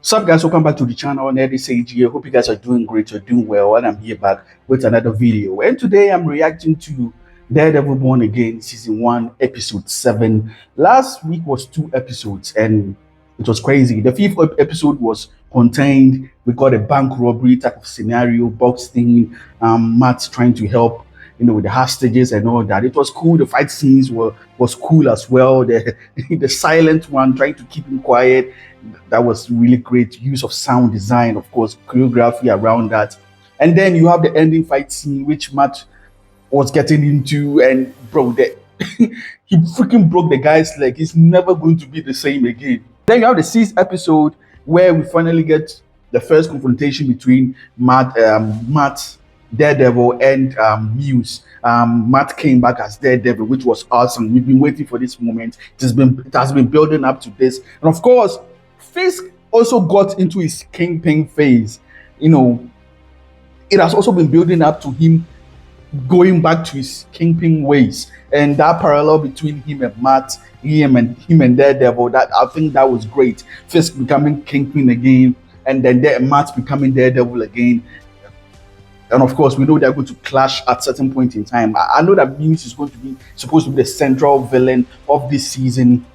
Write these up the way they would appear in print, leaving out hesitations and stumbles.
Sup guys, welcome back to the channel. Nerdy Sage here. Hope you guys are doing great, you're doing well, and I'm here back with another video. And today I'm reacting to Daredevil Born Again season 1 episode 7. Last week was 2 episodes and it was crazy. The 5th episode was contained. We got a bank robbery type of scenario, box thing, Matt trying to help with the hostages and all that. It was cool. The fight scenes was cool as well. The silent one trying to keep him quiet, that was really great. Use of sound design, of course, choreography around that. And then you have the ending fight scene, which Matt was getting into, and bro, that he freaking broke the guy's leg. He's never going to be the same again. Then you have the 6th episode where we finally get the first confrontation between Matt, Daredevil, and Muse. Matt came back as Daredevil, which was awesome. We've been waiting for this moment. It has been building up to this, and of course, Fisk also got into his kingpin phase. It has also been building up to him going back to his kingpin ways, and that parallel between him and Matt, him and Daredevil, that I think that was great. Fisk becoming kingpin again, and then Matt becoming Daredevil again. And of course, we know they're going to clash at certain point in time. I know that Muse is supposed to be the central villain of this season.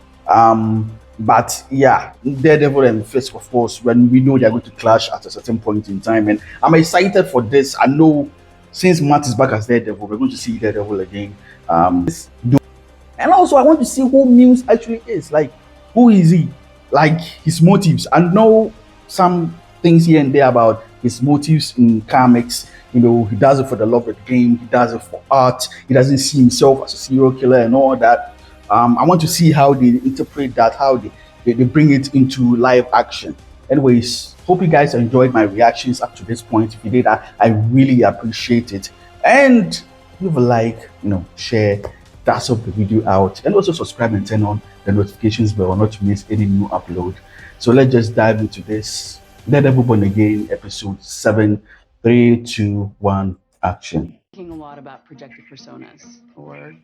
But yeah, Daredevil and Fisk, of course, when we know they're going to clash at a certain point in time. And I'm excited for this. I know since Matt is back as Daredevil, we're going to see Daredevil again. And also, I want to see who Muse actually is. Like, who is he? Like, his motives. I know some things here and there about his motives in comics. He does it for the love of the game. He does it for art. He doesn't see himself as a serial killer and all that. I want to see how they interpret that, how they bring it into live action. Anyways, hope you guys enjoyed my reactions up to this point. If you did, I really appreciate it. And leave a like, share, that's up the video out, and also subscribe and turn on the notifications bell not to miss any new upload. So let's just dive into this. Daredevil Born Again, episode 7. 3, 2, 1, action. Thinking a lot about projected personas or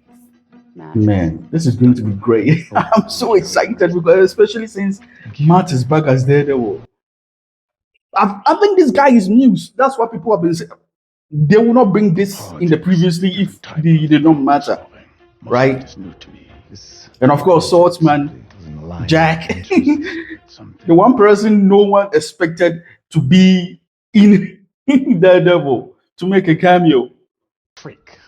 man, this is going to be great. I'm so excited because especially since Matt is back as Daredevil. I think this guy is Muse. That's what people have been saying. They will not bring this in the previously if they don't matter, right? And of course, Swordsman, Jack, the one person no one expected to be in Daredevil to make a cameo. Freak.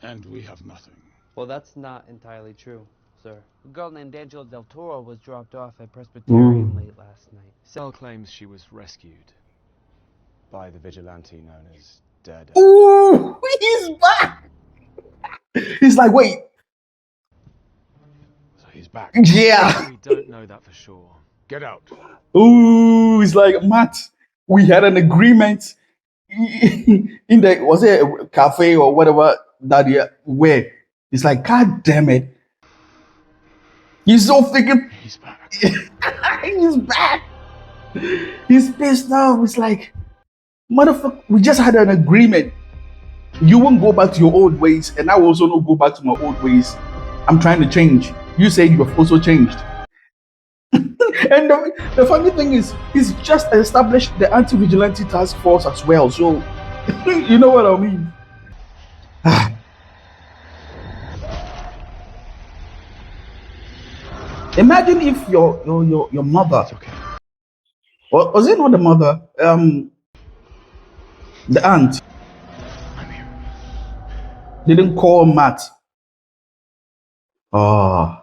And we have nothing. Well, that's not entirely true, sir. A girl named Angela Del Toro was dropped off at Presbyterian late last night. Cell claims she was rescued by the vigilante known as Daredevil. Ooh, he's back! He's like, wait. So he's back. Yeah. We don't know that for sure. Get out. Ooh, he's like, Matt, we had an agreement in the, was it a cafe or whatever that where it's like, God damn it. He's so thinking He's back. he's back. He's pissed off. It's like, motherfucker, we just had an agreement. You won't go back to your old ways, and I will also not go back to my old ways. I'm trying to change. You say you have also changed. And the funny thing is, he's just established the anti-vigilante task force as well. So, you know what I mean? Imagine if your mother, Okay. or was it not the mother, the aunt, I'm here. didn't call Matt. Oh,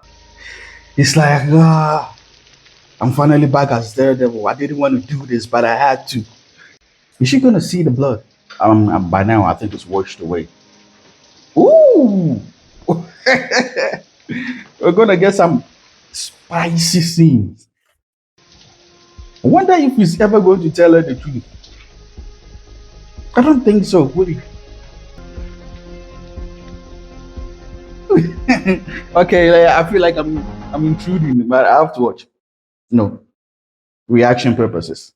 it's like, I'm finally back as Daredevil. I didn't want to do this, but I had to. Is she gonna see the blood? By now, I think it's washed away. Ooh, we're gonna get some spicy scenes. I wonder if he's ever going to tell her the truth. I don't think so, will he? Okay, I feel like I'm intruding, but I have to watch. No, reaction purposes.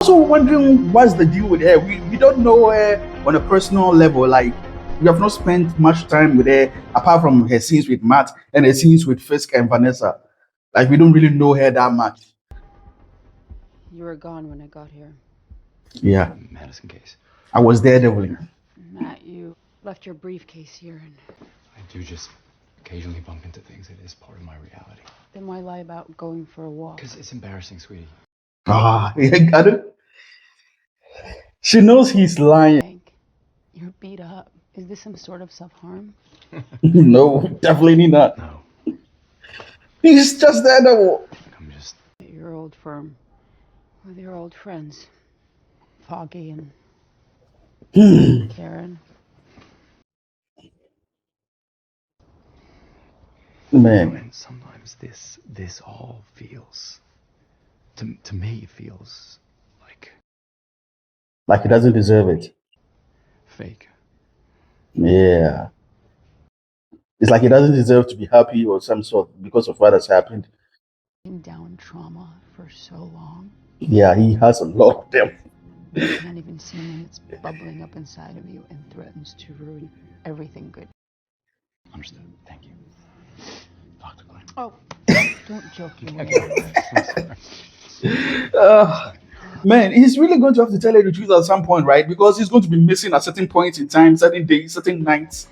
Also wondering what's the deal with her. We don't know her on a personal level. Like, we have not spent much time with her apart from her scenes with Matt and her scenes with Fisk and Vanessa. Like, we don't really know her that much. You were gone when I got here. Yeah, Madison case. I was Daredevil. Matt, you left your briefcase here, and I do just occasionally bump into things. It is part of my reality. then why lie about going for a walk? Because it's embarrassing, sweetie. Ah, yeah, got it. She knows he's lying. Hank, you're beat up. Is this some sort of self-harm? No, definitely not. No, He's just Daredevil. I'm just. At your old firm, with your old friends, Foggy and Karen. Man, And sometimes this all feels, to me, feels like he doesn't deserve it. fake. Yeah. It's like he doesn't deserve to be happy or some sort because of what has happened. Been down trauma for so long. Yeah, he has a lot of them. You can't even see when it's bubbling up inside of you and threatens to ruin everything good. Understood. Thank you, Dr. Glenn. Oh, don't joke me. Man, he's really going to have to tell her the truth at some point, right? Because he's going to be missing at certain points in time, certain days, certain nights.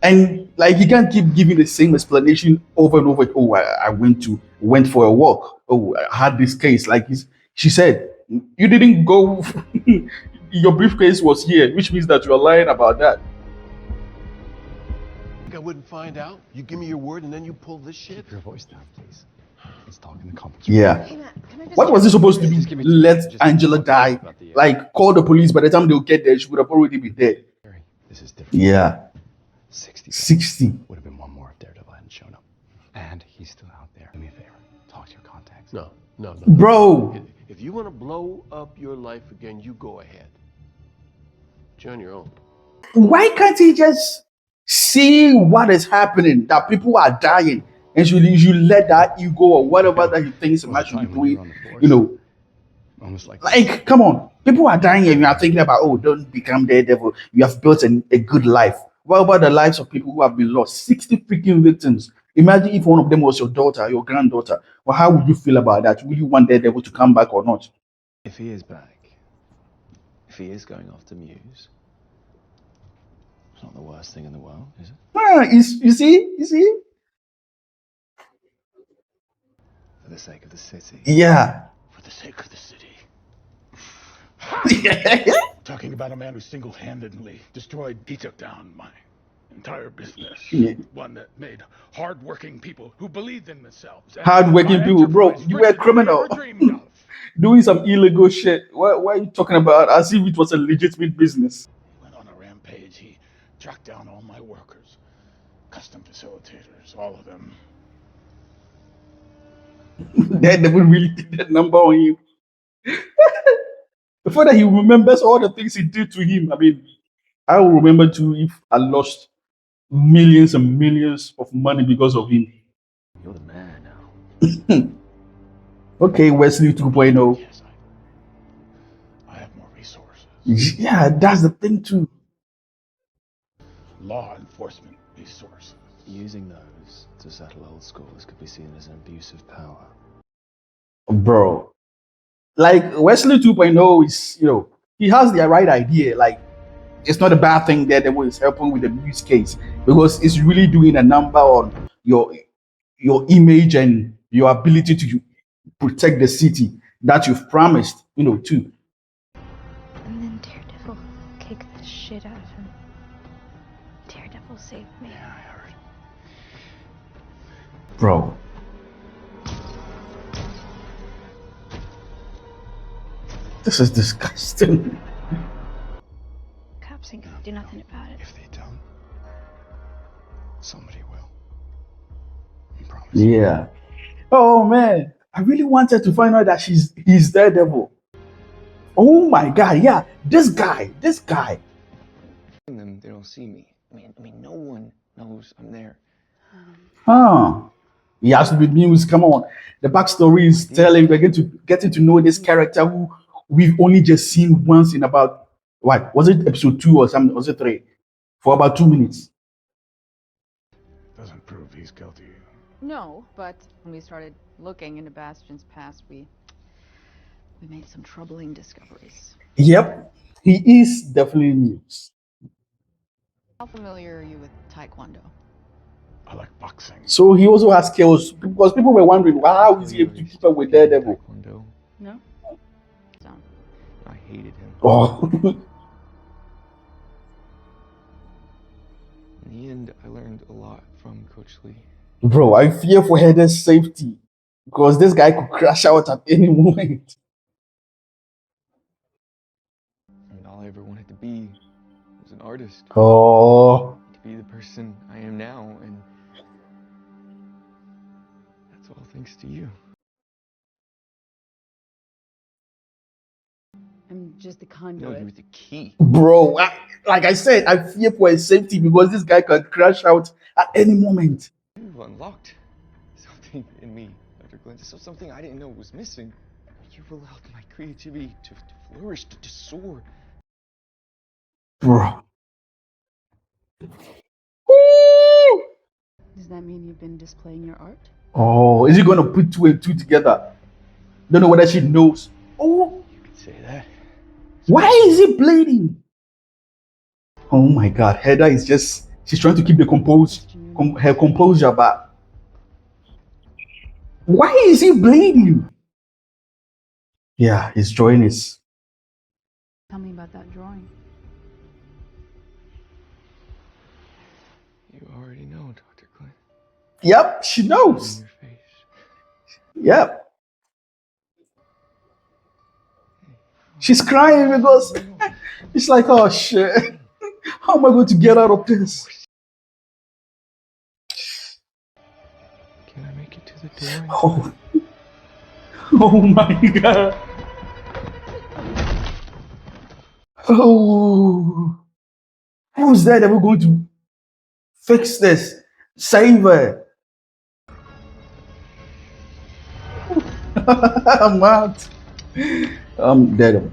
And like he can't keep giving the same explanation over and over. Oh, I went for a walk. Oh, I had this case. Like she said, you didn't go. Your briefcase was here, which means that you're lying about that. I wouldn't find out. You give me your word and then you pull this shit. Keep your voice down, please. Let's talk in the conference. Yeah. Hey, Matt, can I just What was it supposed to be? Just give me Let just Angela die. about the, Like call the police. By the time they'll get there, she would have already been dead. This is different. Yeah. 60. 60. Would have been one more if Daredevil hadn't shown up. And he's still out there. Do me a favor. Talk to your contacts. No. Bro. If you want to blow up your life again, you go ahead. You're on your own. Why can't he just see what is happening? That people are dying. And you let that ego or whatever that he thinks Well, might the should be time when you were doing, on the force, you know, almost like like, come on. People are dying and you are thinking about, oh, don't become Daredevil. You have built a good life. What about the lives of people who have been lost? 60 freaking victims. Imagine if one of them was your daughter, your granddaughter. Well, how would you feel about that? Would you want Daredevil to come back or not? if he is back, if he is going off to Muse, it's not the worst thing in the world, is it? You see? For the sake of the city. Yeah. For the sake of the city. Yeah. Talking about a man who single-handedly destroyed, he took down my entire business. Yeah. One that made hard-working people who believed in themselves. and Hard-working my people, bro. enterprise You were a richer than we criminal. ever dreamed of. Doing some illegal shit. What are you talking about? As if it was a legitimate business. He went on a rampage. He tracked down all my workers, custom facilitators, all of them. They never really did that number on you. The fact that he remembers all the things he did to him. I mean, I will remember too if I lost millions and millions of money because of him. You're the man now. Okay, Wesley 2.0. Yes, I have more resources. Yeah, that's the thing too. Law enforcement resources. Using those to settle old scores could be seen as an abuse of power. Bro. Like Wesley 2.0 is, he has the right idea. Like, it's not a bad thing that is helping with the Muse case because it's really doing a number on your image and your ability to protect the city that you've promised, too. And then Daredevil kicked the shit out of him. Daredevil saved me. Yeah, I heard. Bro. This is disgusting. Cops ain't gonna do nothing about it. If they don't, somebody will. I promise. Yeah. Oh man, I really wanted to find out that he's Daredevil. Oh my god, yeah, this guy. Them, they don't see me. I mean, no one knows I'm there. Huh. He has to be Muse. Come on. The backstory is telling we're getting to know this character who we've only just seen once in about what was it, episode 2 or something? Was it 3? For about 2 minutes. Doesn't prove he's guilty. No, but when we started looking into Bastion's past, we We made some troubling discoveries. Yep, he is definitely news. How familiar are you with Taekwondo? I like boxing. So he also has skills because people were wondering, how is he able to keep up with Daredevil? Taekwondo. No? Don't. I hated him. Oh, In the end, I learned a lot from Coach Lee. bro, I fear for Heather's safety because this guy could crash out at any moment. And all I ever wanted to be was an artist. Oh, To be the person I am now, and that's all thanks to you. I'm just a No, conduit. you were the key. bro, like I said, I fear for his safety because this guy can crash out at any moment. You unlocked something in me, Dr. Glenn. Something I didn't know was missing. You've allowed my creativity to flourish, to soar. Bro. Woo! Does that mean you've been displaying your art? Oh, is he gonna put two and two together? Don't know whether she knows. Oh, You could say that. why is he bleeding? Oh my God, Heather is she's trying to keep the her composure, but why is he bleeding? Yeah, his drawing is. Tell me about that drawing. You already know, Dr. Glenn. Yep, she In knows. your face. Yep. She's crying because it's like, oh shit. How am I going to get out of this? Can I make it to the door? Oh, oh my God. Oh, how is that ever going to fix this? Save her. I'm out. I'm dead.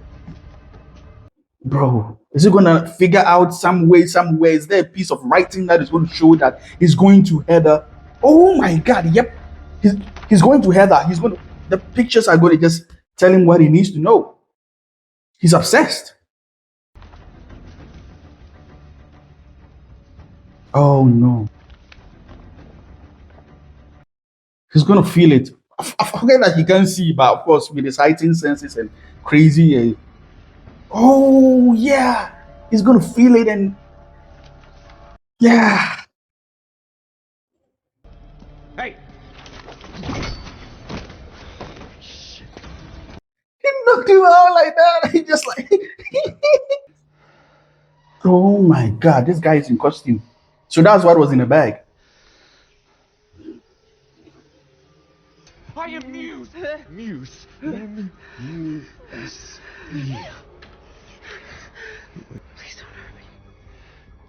Bro, is he gonna figure out some way, somewhere? Is there a piece of writing that is going to show that he's going to Heather? Oh my God, yep. He's going to Heather. The pictures are going to just tell him what he needs to know. He's obsessed. Oh no. He's gonna feel it. I forget that he can't see, but of course, with his heightened senses and crazy. Oh yeah, he's gonna feel it, and yeah. Hey! He knocked him out like that. He just like. Oh my God, this guy is in costume. So that's what was in the bag. I am Muse! Muse! M-U-S-E. Please don't hurt me.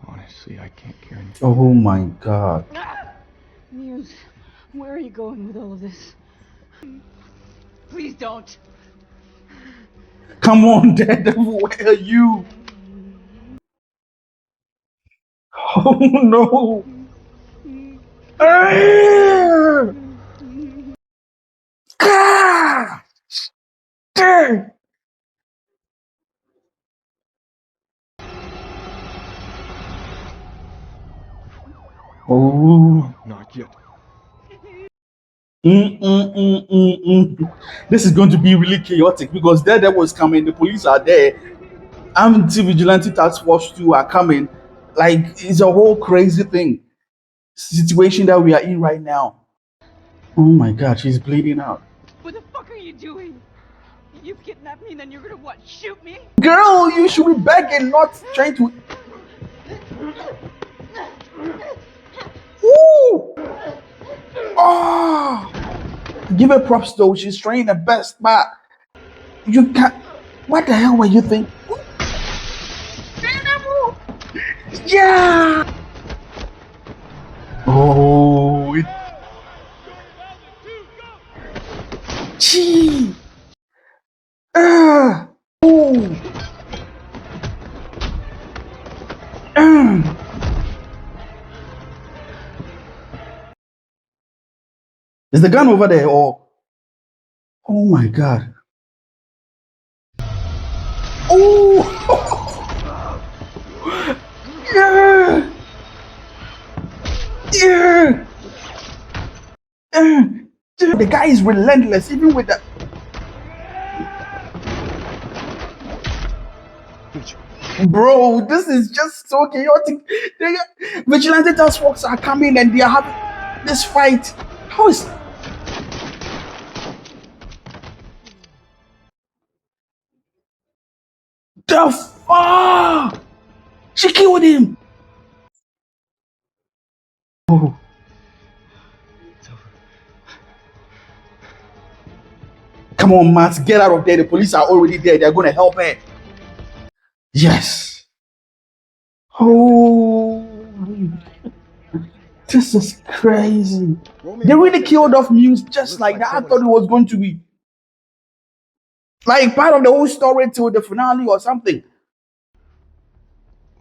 Honestly, I can't guarantee. Oh my God. Muse, where are you going with all of this? Please don't. Come on, Daredevil, where are you? Oh no. Ah! Ah! Ah! Oh. Not yet. This is going to be really chaotic because Daredevil is coming, the police are there, anti-vigilante task force 2 are coming. Like, it's a whole crazy thing. Situation that we are in right now. Oh my God, she's bleeding out. What the fuck are you doing? You kidnapped me and then you're gonna what, shoot me? Girl, you should be begging, not trying to. Woo! Oh! Give her props though, she's trying her best, but you can't. What the hell were you thinking? Yeah! Oh, gee! Oh! Is the gun over there or? Oh my God! Oh, yeah, yeah. Dude, the guy is relentless, even with that. Bro, this is just so chaotic. Vigilante task force are coming and they are having this fight. How is the fuck? She killed him. Oh. Come on, Matt, get out of there. The police are already there. They're going to help her. Yes. Oh, this is crazy. They really killed off Muse just like that. I thought it was going to be like part of the whole story till the finale or something.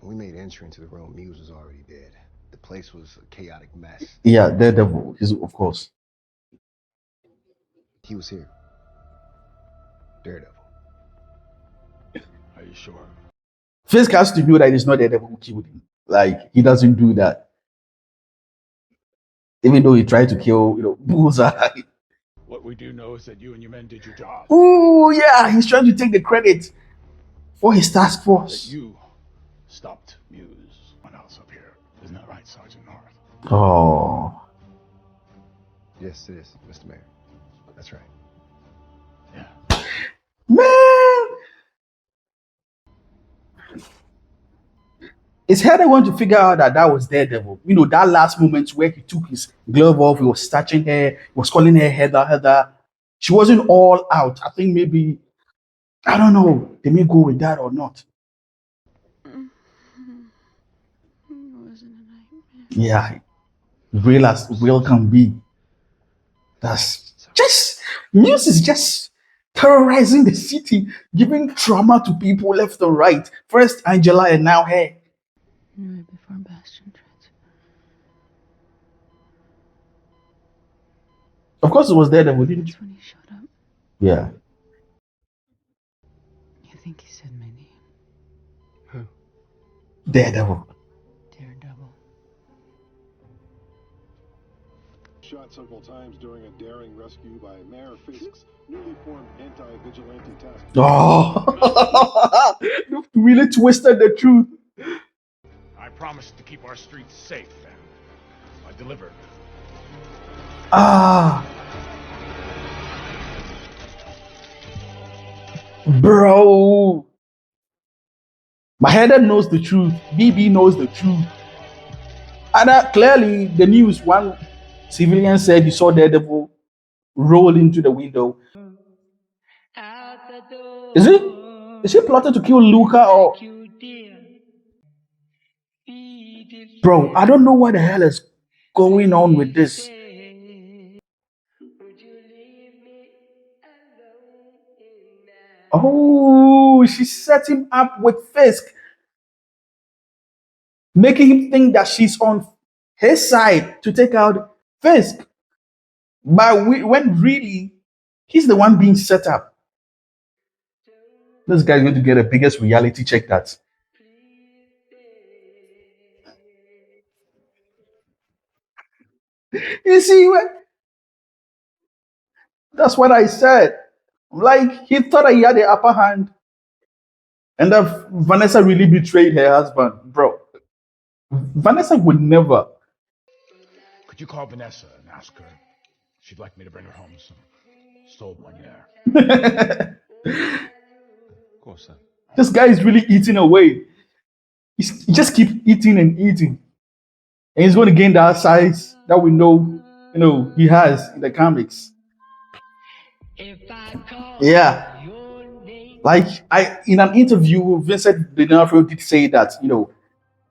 When we made entry into the room, Muse was already dead. The place was a chaotic mess. Yeah, Daredevil, of course. He was here. Daredevil. Are you sure? Fisk has to know that it's not Daredevil who killed him. Like, he doesn't do that. Even though he tried to kill, Bullseye. What we do know is that you and your men did your job. Oh, yeah, he's trying to take the credit for his task That force. you stopped Muse. What else up here? Isn't that right, Sergeant North? Oh. Yes, it is, Mr. Mayor. That's right. Yeah. Man! It's how they want to figure out that was Daredevil. That last moment where he took his glove off, he was touching her, he was calling her Heather. She wasn't all out. I think maybe, I don't know, they may go with that or not. It wasn't a nightmare. Yeah, real as real can be. That's just, Muse is just terrorizing the city, giving trauma to people left and right. First Angela and now her. Right before Bastion transfer. Of course it was Daredevil, didn't you? That's when he showed up. Yeah. You think he said my name? Who? Daredevil. Daredevil. Shot several times during a daring rescue by Mayor Fisk's newly formed anti-vigilante task force. Oh, you really twisted the truth. I promised to keep our streets safe, and I delivered. Ah, bro. Maheda knows the truth. BB knows the truth. And clearly, the news, one civilian said he saw Daredevil roll into the window. Is she plotting to kill Luca or? Bro, I don't know what the hell is going on with this. Oh, she set him up with Fisk, making him think that she's on his side to take out Fisk. But when really, he's the one being set up. This guy's going to get the biggest reality check that. You see, that's what I said. Like, he thought he had the upper hand. And that Vanessa really betrayed her husband. Bro, Vanessa would never. Could you call Vanessa and ask her? She'd like me to bring her home some soul manière. Of course, sir. This guy is really eating away. He just keeps eating and eating. And he's going to gain that size that we know, he has in the comics. Yeah. Like, in an interview, Vincent D'Onofrio did say that,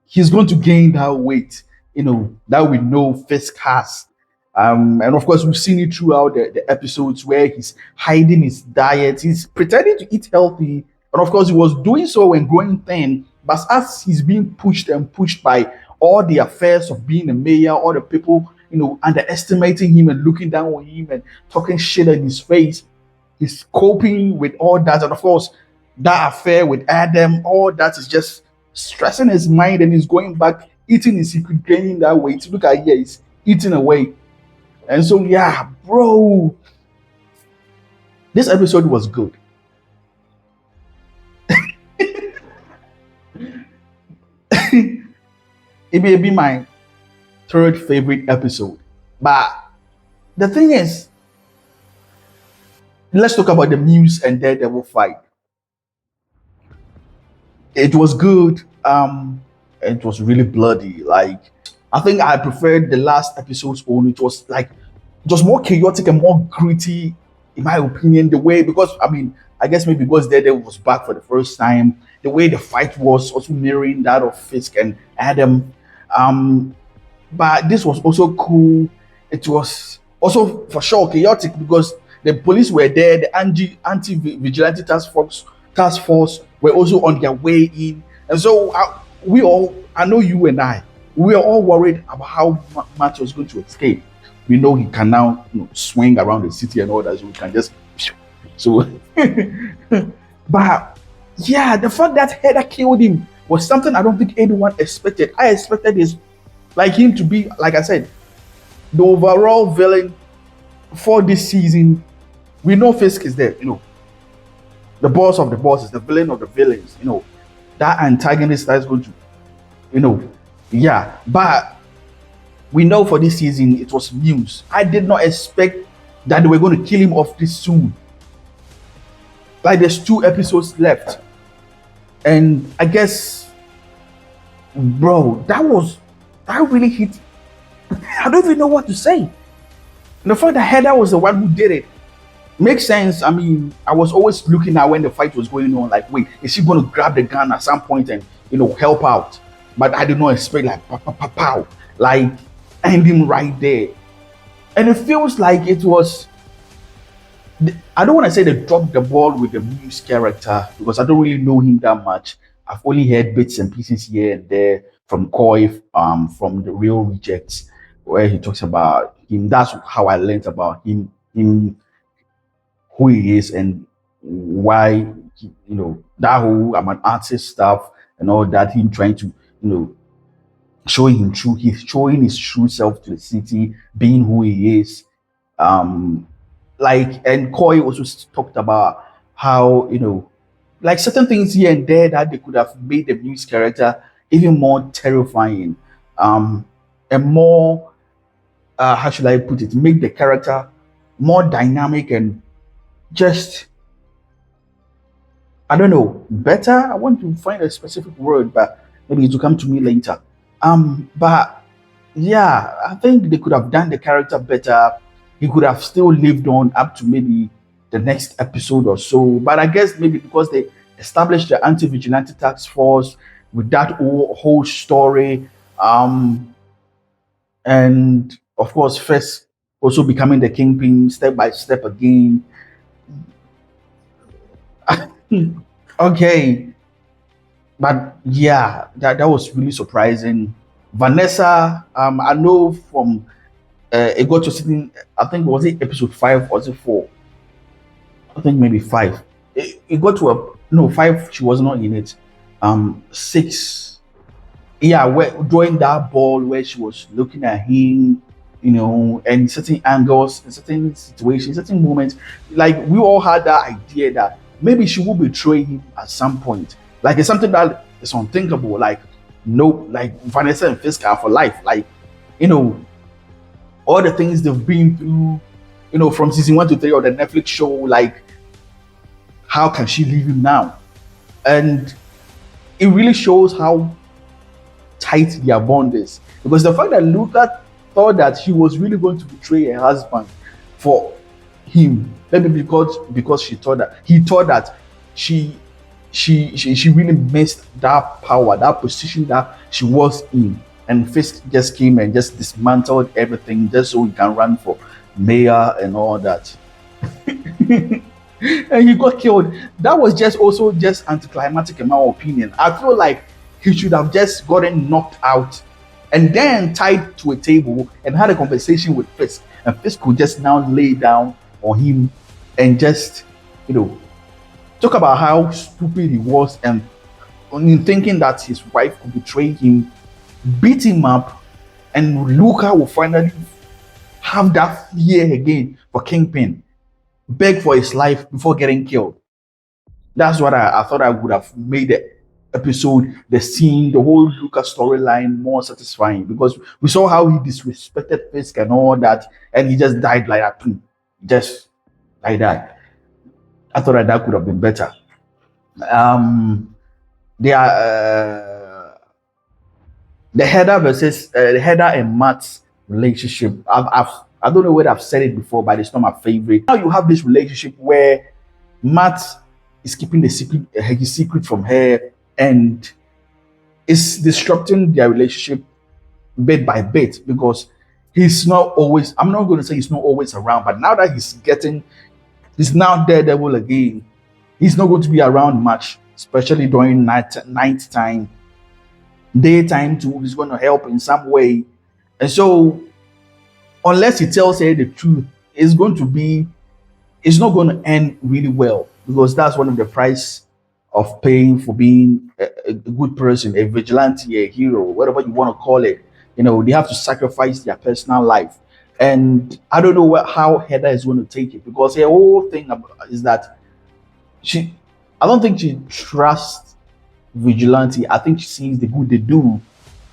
he's going to gain that weight, that we know Fisk has. And of course, we've seen it throughout the episodes where he's hiding his diet. He's pretending to eat healthy. And of course, he was doing so when growing thin. But as he's being pushed and pushed by all the affairs of being a mayor, all the people, underestimating him and looking down on him and talking shit in his face, he's coping with all that. And of course, that affair with Adam, all that is just stressing his mind, and he's going back, eating his secret, gaining that weight. Look at here, he's eating away. And so, yeah, bro, this episode was good. It may be my third favorite episode. But the thing is, let's talk about the Muse and Daredevil fight. It was good. It was really bloody. Like, I think I preferred the last episode's own. It was more chaotic and more gritty, in my opinion. The way, because I mean, I guess maybe because Daredevil was back for the first time, the way the fight was also mirroring that of Fisk and Adam. But this was also cool. It was also for sure chaotic because the police were there, the anti-vigilante task force were also on their way in. And so I know you and I, we are all worried about how Matt was going to escape. We know he can now swing around the city and all that, so we can just so but yeah, the fact that Heather killed him was something I don't think anyone expected. I expected him to be, like I said, the overall villain for this season. We know Fisk is there, the boss of the bosses, the villain of the villains, that antagonist that is going to, yeah. But we know for this season it was Muse. I did not expect that they were going to kill him off this soon. Like, there's 2 episodes left. And I guess, bro, that really hit. I don't even know what to say. And the fact that Heather was the one who did it makes sense. I mean, I was always looking at when the fight was going on, like, wait, is she going to grab the gun at some point and, help out? But I did not expect, like, pow, like, end him right there. And it feels like it was, I don't want to say they dropped the ball with the Muse character because I don't really know him that much. I've only heard bits and pieces here and there from Coy, from the Real Rejects, where he talks about him. That's how I learned about him, who he is, and why, that whole I'm an artist stuff and all that. Him trying to, showing his true self to the city, being who he is. And Coy also talked about how, like certain things here and there that they could have made the Muse character even more terrifying, and more, how should I put it, make the character more dynamic and just, I don't know, better. I want to find a specific word, but maybe it will come to me later. But yeah, I think they could have done the character better. He could have still lived on up to maybe the next episode or so. But I guess maybe because they established the anti-vigilante task force with that whole story, and of course, first also becoming the kingpin step by step again. Okay, but yeah, that was really surprising. Vanessa, I know from it got to sitting, I think, was it episode 5 or was it 4? I think maybe 5. It got to 5, she was not in it. 6, yeah, where during that ball where she was looking at him, and certain angles, in certain situations, certain moments, like we all had that idea that maybe she will betray him at some point. Like, it's something that is unthinkable. Like, no, like Vanessa and Fisk are for life. Like, all the things they've been through, from season 1 to 3 of the Netflix show, like, how can she leave him now? And it really shows how tight their bond is. Because the fact that Luca thought that she was really going to betray her husband for him, maybe because he thought that she really missed that power, that position that she was in. And Fisk just came and just dismantled everything just so he can run for mayor and all that. And he got killed. That was also anticlimactic in my opinion. I feel like he should have just gotten knocked out and then tied to a table and had a conversation with Fisk. And Fisk could just now lay down on him and just, Talk about how stupid he was, and in thinking that his wife could betray him, beat him up, and Luca will finally have that fear again for Kingpin, beg for his life before getting killed. That's what I thought I would have made the episode, the scene, the whole Luca storyline more satisfying, because we saw how he disrespected Fisk and all that, and he just died like that, just like that. I thought that could have been better. They are the Heather and Matt's relationship. I don't know whether I've said it before, but it's not my favorite. Now you have this relationship where Matt is keeping the secret, his secret from her, and it's disrupting their relationship bit by bit, because he's not always, I'm not going to say he's not always around, but now that he's now Daredevil again, he's not going to be around much, especially during night time. Daytime too, he's going to help in some way. And so unless he tells her the truth, it's not going to end really well, because that's one of the price of paying for being a good person, a vigilante, a hero, whatever you want to call it. They have to sacrifice their personal life. And I don't know how Heather is going to take it, because her whole thing is that I don't think she trusts vigilante. I think she sees the good they do,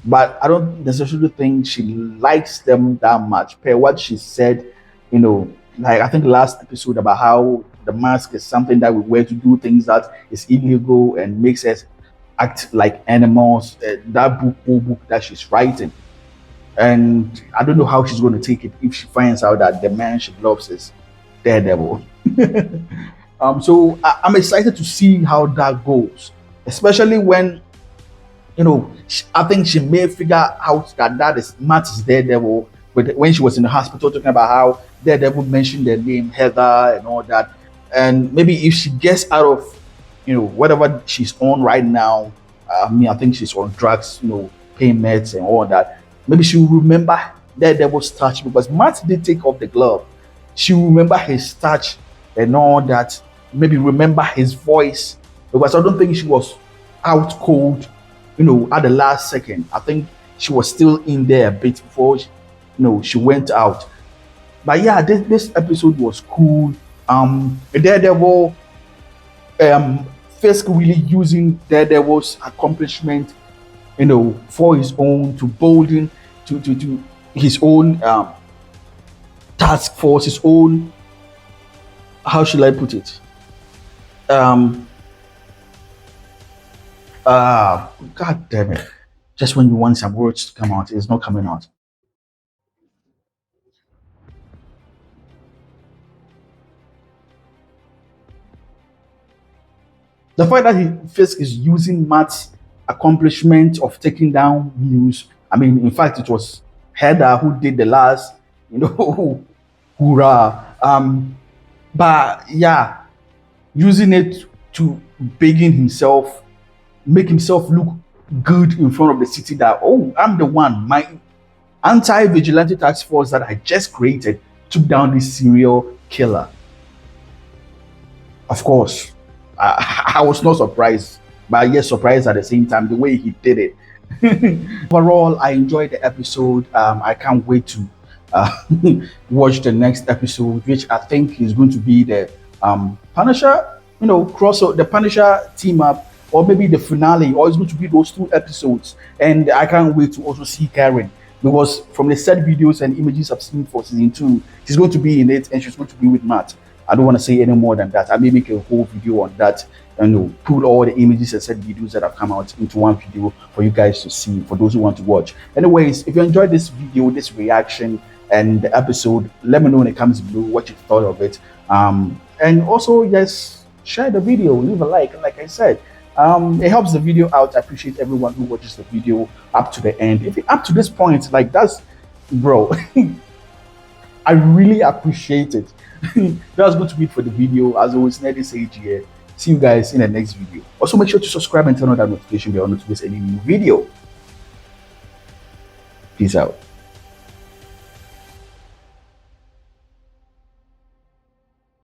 but I don't necessarily think she likes them that much. Per what she said, like I think last episode, about how the mask is something that we wear to do things that is illegal and makes us act like animals. That book that she's writing, and I don't know how she's going to take it if she finds out that the man she loves is Daredevil. So I'm excited to see how that goes, especially when I think she may figure out that is Matt is Daredevil. But when she was in the hospital talking about how Daredevil mentioned the name Heather and all that, and maybe if she gets out of whatever she's on right now, I think she's on drugs, pain meds and all that, maybe she will remember Daredevil's touch, because Matt did take off the glove. She will remember his touch and all that, maybe remember his voice, because I don't think she was out cold at the last second. I think she was still in there a bit before she went out. But yeah, this episode was cool. Daredevil, Fisk really using Daredevil's accomplishment, for his own, to bolden to his own task force, his own, how should I put it? God damn it. Just when you want some words to come out, it's not coming out. The fact that Fisk is using Matt's accomplishment of taking down News. I mean, in fact, it was Heather who did the last, hoorah. But yeah, using it to begging himself, make himself look good in front of the city, that, oh, I'm the one, my anti-vigilante task force that I just created took down this serial killer. Of course, I was not surprised, but yes, surprised at the same time, the way he did it. Overall, I enjoyed the episode. I can't wait to watch the next episode, which I think is going to be the Punisher, crossover, the Punisher team up, or maybe the finale, or it's going to be those 2 episodes. And I can't wait to also see Karen, because from the set videos and images I've seen for season 2, she's going to be in it, and she's going to be with Matt. I don't want to say any more than that. I may make a whole video on that and put all the images and set videos that have come out into one video for you guys to see, for those who want to watch. Anyways, if you enjoyed this video, this reaction and the episode, let me know in the comments below what you thought of it. And also, yes, share the video, leave a like I said. It helps the video out. I appreciate everyone who watches the video up to the end. If you're up to this point, like, that's, bro, I really appreciate it. That's going to be it for the video. As always, Neddy Sage here. See you guys in the next video. Also, make sure to subscribe and turn on that notification bell not to miss any new video. Peace out.